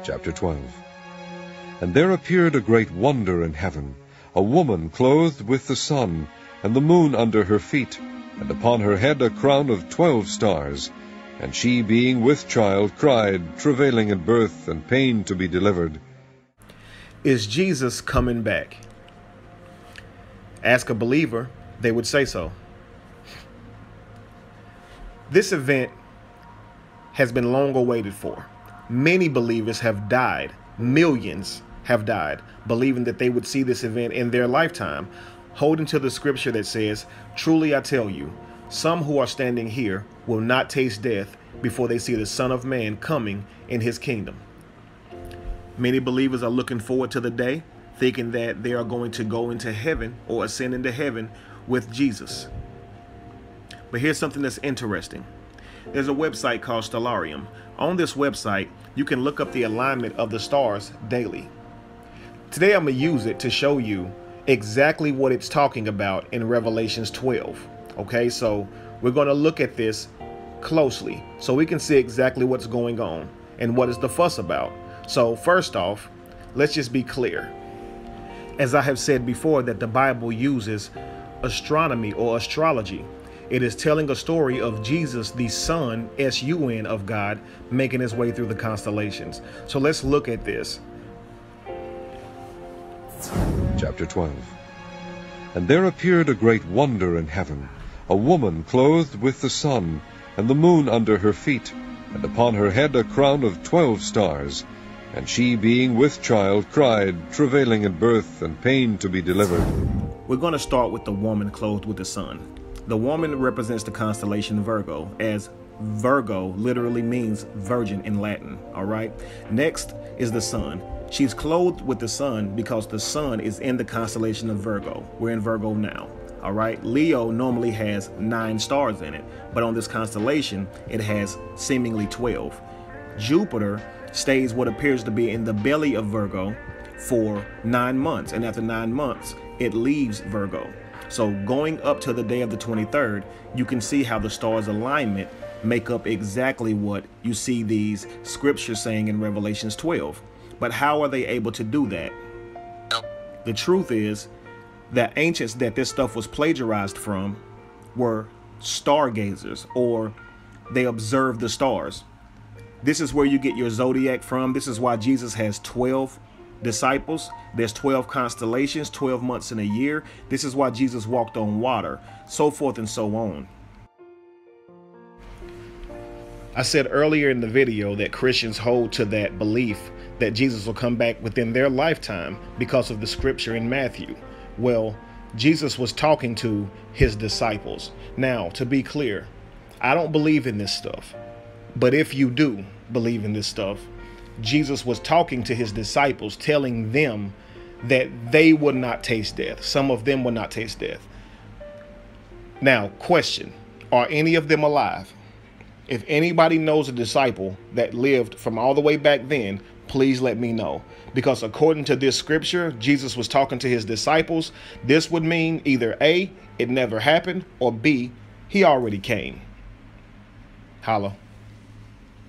Chapter 12. And there appeared a great wonder in heaven, a woman clothed with the sun, and the moon under her feet, and upon her head a crown of 12 stars. And she, being with child, cried, travailing in birth, and pain to be delivered. Is Jesus coming back? Ask a believer, they would say so. This event has been long awaited for. Many believers have died. Millions have died, believing that they would see this event in their lifetime, holding to the scripture that says, "Truly I tell you, some who are standing here will not taste death before they see the Son of Man coming in his kingdom." Many believers are looking forward to the day, thinking that they are going to go into heaven or ascend into heaven with Jesus. But here's something that's interesting. There's a website called Stellarium. On this website, you can look up the alignment of the stars daily. Today, I'm going to use it to show you exactly what it's talking about in Revelations 12. Okay, so we're going to look at this closely so we can see exactly what's going on and what is the fuss about. So first off, let's just be clear. As I have said before, that the Bible uses astronomy or astrology. It is telling a story of Jesus, the Son, S-U-N, of God, making his way through the constellations. So let's look at this. Chapter 12. And there appeared a great wonder in heaven, a woman clothed with the sun, and the moon under her feet, and upon her head a crown of 12 stars. And she, being with child, cried, travailing in birth, and pain to be delivered. We're going to start with the woman clothed with the sun. The woman represents the constellation Virgo, as Virgo literally means virgin in Latin, all right? Next is the sun. She's clothed with the sun because the sun is in the constellation of Virgo. We're in Virgo now, all right? Leo normally has 9 stars in it, but on this constellation, it has seemingly 12. Jupiter stays what appears to be in the belly of Virgo for 9 months, and after 9 months, it leaves Virgo. So going up to the day of the 23rd, you can see how the stars' alignment make up exactly what you see these scriptures saying in Revelations 12. But how are they able to do that? The truth is that ancients that this stuff was plagiarized from were stargazers, or they observed the stars. This is where you get your zodiac from. This is why Jesus has 12 disciples. There's 12 constellations, 12 months in a year. This is why Jesus walked on water, so forth and so on. I said earlier in the video that Christians hold to that belief that Jesus will come back within their lifetime because of the scripture in Matthew. Well, Jesus was talking to his disciples. Now, to be clear, I don't believe in this stuff. But if you do believe in this stuff, Jesus was talking to his disciples, telling them that they would not taste death. Some of them would not taste death. Now, question, are any of them alive? If anybody knows a disciple that lived from all the way back then, please let me know. Because according to this scripture, Jesus was talking to his disciples. This would mean either A, it never happened, or B, he already came. Holla.